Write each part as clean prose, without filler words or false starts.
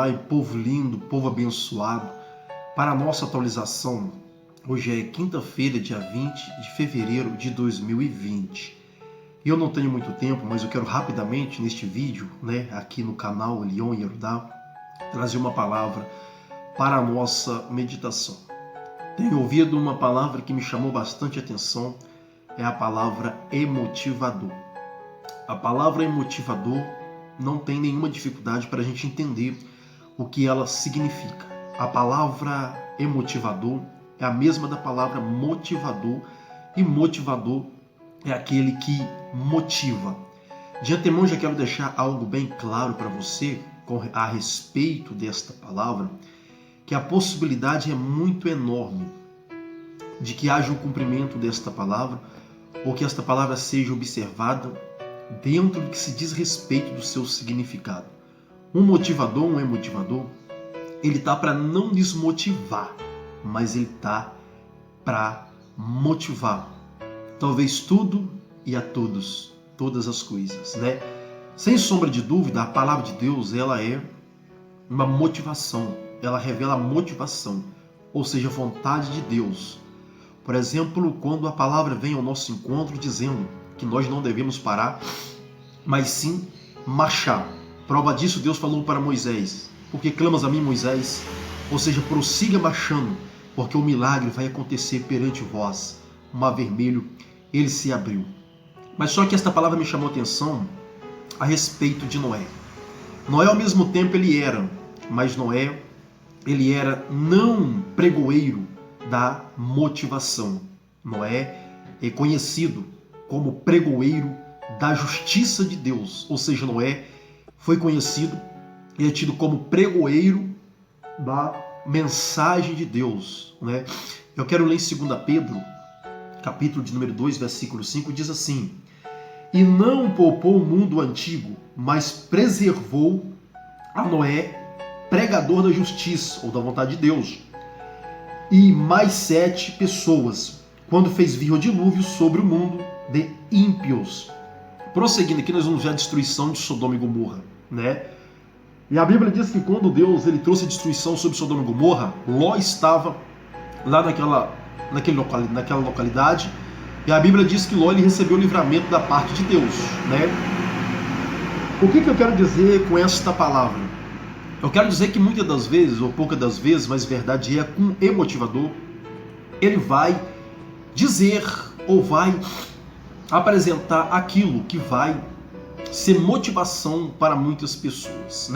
Pai, povo lindo, povo abençoado. Para a nossa atualização, hoje é quinta-feira, dia 20 de fevereiro de 2020. Eu não tenho muito tempo, mas eu quero rapidamente neste vídeo, aqui no canal Leon Yerudá, trazer uma palavra para a nossa meditação. Tenho ouvido uma palavra que me chamou bastante atenção, é a palavra emotivador. A palavra emotivador não tem nenhuma dificuldade para a gente entender o que ela significa. A palavra emotivador é a mesma da palavra motivador, e motivador é aquele que motiva. De antemão já quero deixar algo bem claro para você a respeito desta palavra, que a possibilidade é muito enorme de que haja um cumprimento desta palavra, ou que esta palavra seja observada dentro do que se diz respeito do seu significado. Um motivador, um emotivador, ele está para não desmotivar, mas ele está para motivar. Talvez tudo e a todos, todas as coisas, Sem sombra de dúvida, a palavra de Deus, ela é uma motivação, ela revela a motivação, ou seja, a vontade de Deus. Por exemplo, quando a palavra vem ao nosso encontro dizendo que nós não devemos parar, mas sim marchar. Prova disso, Deus falou para Moisés: porque clamas a mim, Moisés? Ou seja, prossiga marchando, porque o milagre vai acontecer perante vós. O mar vermelho, ele se abriu. Mas só que esta palavra me chamou a atenção a respeito de Noé. Noé, ao mesmo tempo, ele era, mas Noé, ele era não pregoeiro da motivação. Noé é conhecido como pregoeiro da justiça de Deus, ou seja, Noé foi conhecido e é tido como pregoeiro da mensagem de Deus. Eu quero ler em 2 Pedro, capítulo de número 2, versículo 5, diz assim: e não poupou o mundo antigo, mas preservou a Noé, pregador da justiça, ou da vontade de Deus, e mais 7 pessoas, quando fez vir o dilúvio sobre o mundo de ímpios. Prosseguindo aqui, nós vamos ver a destruição de Sodoma e Gomorra, E a Bíblia diz que quando Deus trouxe a destruição sobre Sodoma e Gomorra, Ló estava lá naquela localidade, e a Bíblia diz que Ló recebeu o livramento da parte de Deus, O que eu quero dizer com esta palavra? Eu quero dizer que muitas das vezes, ou poucas das vezes, mas verdade é, com emotivador, ele vai dizer ou vai apresentar aquilo que vai ser motivação para muitas pessoas,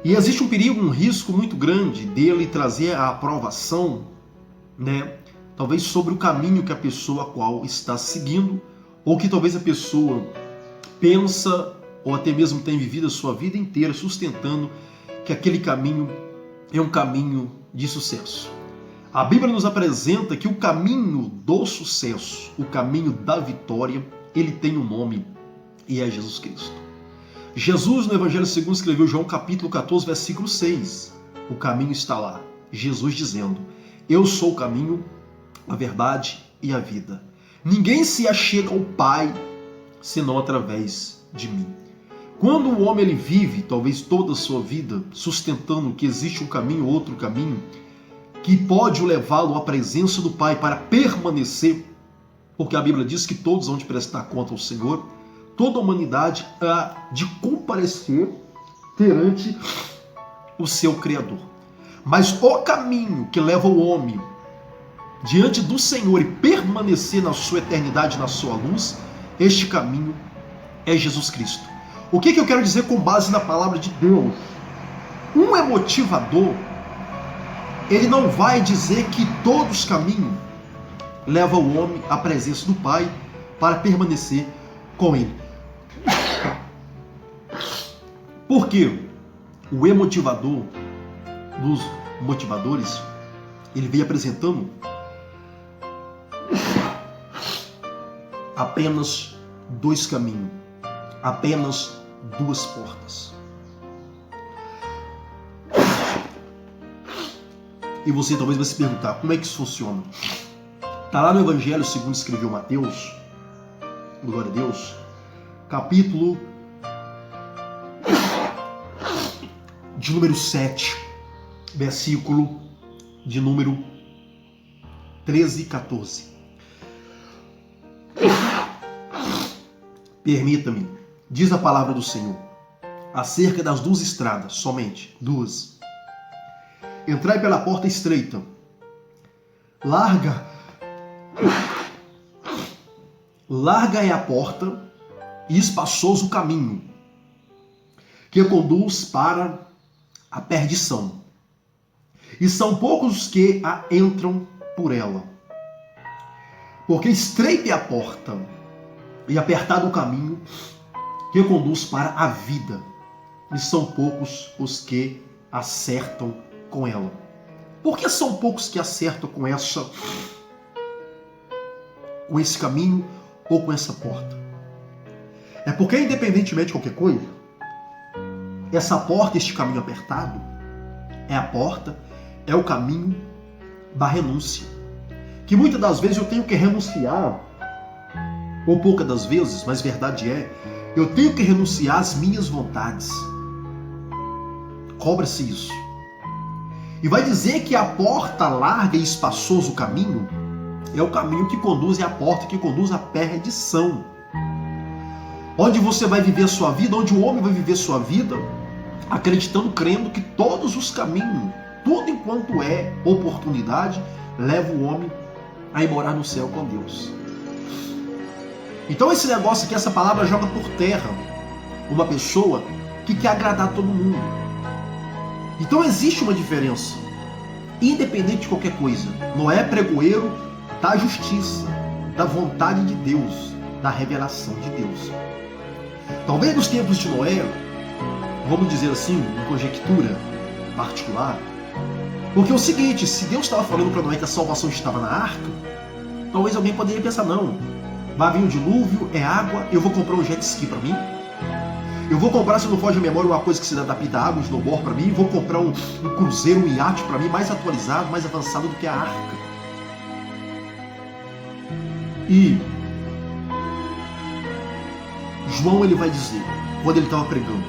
E existe um perigo, um risco muito grande dele trazer a aprovação, talvez sobre o caminho que a pessoa a qual está seguindo, ou que talvez a pessoa pensa, ou até mesmo tem vivido a sua vida inteira sustentando que aquele caminho é um caminho de sucesso. A Bíblia nos apresenta que o caminho do sucesso, o caminho da vitória, ele tem um nome, e é Jesus Cristo. Jesus, no Evangelho segundo escreveu João capítulo 14, versículo 6. O caminho está lá. Jesus dizendo: eu sou o caminho, a verdade e a vida. Ninguém se achega ao Pai senão através de mim. Quando o homem ele vive, talvez toda a sua vida, sustentando que existe um caminho, outro caminho, que pode levá-lo à presença do Pai para permanecer, porque a Bíblia diz que todos vão de prestar conta ao Senhor, toda a humanidade há de comparecer perante o seu Criador. Mas o caminho que leva o homem diante do Senhor e permanecer na sua eternidade, na sua luz, este caminho é Jesus Cristo. O que eu quero dizer com base na palavra de Deus? Um emotivador, ele não vai dizer que todos os caminhos levam o homem à presença do Pai para permanecer com Ele. Porque o emotivador dos motivadores, ele vem apresentando apenas 2 caminhos, apenas 2 portas. E você talvez vai se perguntar, como é que isso funciona? Está lá no Evangelho segundo escreveu Mateus, glória a Deus, capítulo de número 7, versículo de número 13 e 14. Permita-me, diz a palavra do Senhor, acerca das 2 estradas, somente 2. Entrai pela porta estreita, larga é a porta e espaçoso o caminho que conduz para a perdição, e são poucos os que a entram por ela. Porque estreita é a porta e apertado o caminho que conduz para a vida, e são poucos os que acertam com ela. Por que são poucos que acertam com esse caminho ou com essa porta? É porque, independentemente de qualquer coisa, essa porta, este caminho apertado, é a porta, é o caminho da renúncia. Que muitas das vezes eu tenho que renunciar, ou poucas das vezes, mas verdade é, eu tenho que renunciar às minhas vontades. Cobra-se isso. E vai dizer que a porta larga e espaçoso caminho é o caminho que conduz, é a porta que conduz à perdição. Onde você vai viver a sua vida, onde o homem vai viver a sua vida, acreditando, crendo que todos os caminhos, tudo enquanto é oportunidade, leva o homem a ir morar no céu com Deus. Então esse negócio aqui, essa palavra joga por terra uma pessoa que quer agradar todo mundo. Então existe uma diferença, independente de qualquer coisa. Noé é pregoeiro da justiça, da vontade de Deus, da revelação de Deus. Talvez nos tempos de Noé, vamos dizer assim, uma conjectura particular, porque é o seguinte, se Deus estava falando para Noé que a salvação estava na arca, talvez alguém poderia pensar, não, vai vir o dilúvio, é água, eu vou comprar um jet ski para mim, eu vou comprar, se não foge a memória, uma coisa que se adapta à água, um snowboard para mim, vou comprar um cruzeiro, um iate para mim, mais atualizado, mais avançado do que a arca. E João, ele vai dizer, quando ele estava pregando,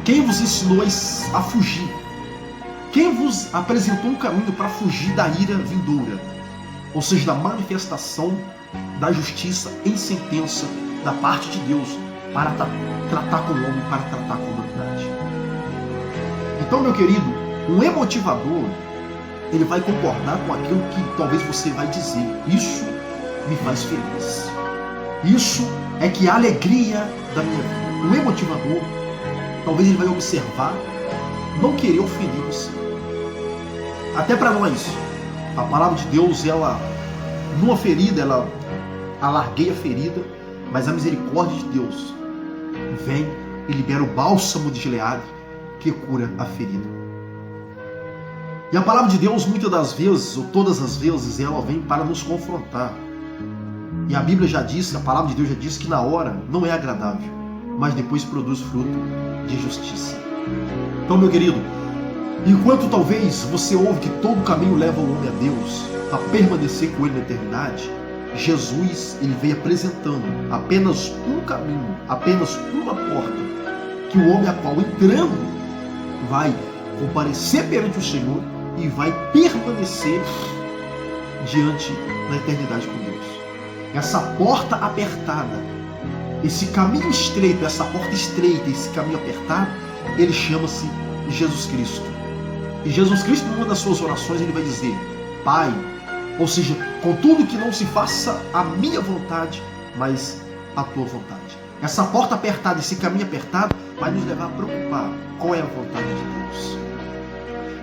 quem vos ensinou a fugir? Quem vos apresentou um caminho para fugir da ira vindoura? Ou seja, da manifestação da justiça em sentença da parte de Deus para tratar com o homem, para tratar com a humanidade. Então, meu querido, um emotivador, ele vai concordar com aquilo que talvez você vai dizer. Isso me faz feliz. Isso é que a alegria da minha vida. O emotivador, talvez ele vai observar, não querer ofender você. Até para nós, a palavra de Deus, ela, numa ferida, ela alargueia a ferida, mas a misericórdia de Deus vem e libera o bálsamo de Gileade que cura a ferida. E a palavra de Deus, muitas das vezes, ou todas as vezes, ela vem para nos confrontar. E a Bíblia já disse, a palavra de Deus já disse que na hora não é agradável, mas depois produz fruto de justiça. Então, meu querido, enquanto talvez você ouve que todo caminho leva o homem a Deus, a permanecer com ele na eternidade, Jesus, ele veio apresentando apenas um caminho, apenas uma porta, que o homem a qual entrando vai comparecer perante o Senhor e vai permanecer diante da eternidade com Deus. Essa porta apertada, esse caminho estreito, essa porta estreita, esse caminho apertado, ele chama-se Jesus Cristo. E Jesus Cristo, numa das suas orações, ele vai dizer, Pai, ou seja, contudo que não se faça a minha vontade, mas a tua vontade. Essa porta apertada, esse caminho apertado, vai nos levar a preocupar qual é a vontade de Deus.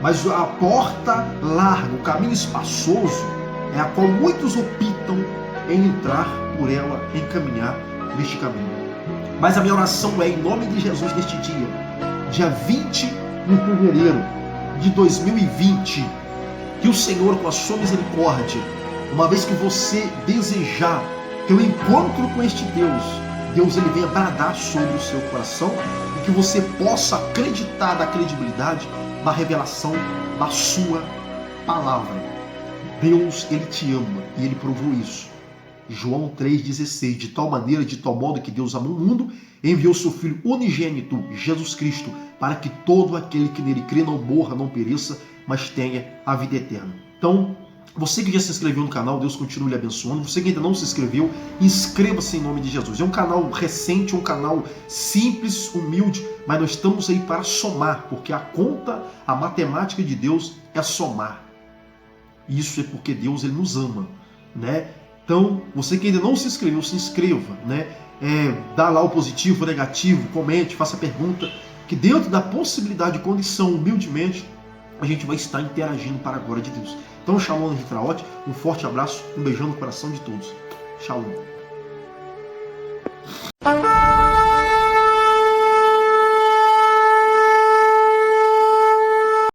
Mas a porta larga, o caminho espaçoso, é a qual muitos optam em entrar por ela, em caminhar neste caminho. Mas a minha oração é, em nome de Jesus, neste dia 20 de fevereiro de 2020, que o Senhor, com a sua misericórdia, uma vez que você desejar ter um encontro com este Deus, Deus ele venha bradar sobre o seu coração e que você possa acreditar da credibilidade da revelação da sua palavra. Deus, ele te ama e ele provou isso. João 3,16. De tal maneira, de tal modo que Deus amou o mundo, enviou seu Filho unigênito, Jesus Cristo, para que todo aquele que nele crê não morra, não pereça, mas tenha a vida eterna. Então, você que já se inscreveu no canal, Deus continue lhe abençoando. Você que ainda não se inscreveu, inscreva-se em nome de Jesus. É um canal recente, um canal simples, humilde, mas nós estamos aí para somar, porque a conta, a matemática de Deus é somar. Isso é porque Deus ele nos ama, né? Então, você que ainda não se inscreveu, se inscreva, né? Dá lá o positivo, o negativo, comente, faça pergunta, que dentro da possibilidade e condição, humildemente, a gente vai estar interagindo para a glória de Deus. Então, Shalom Rifraot, um forte abraço, um beijão no coração de todos. Shalom.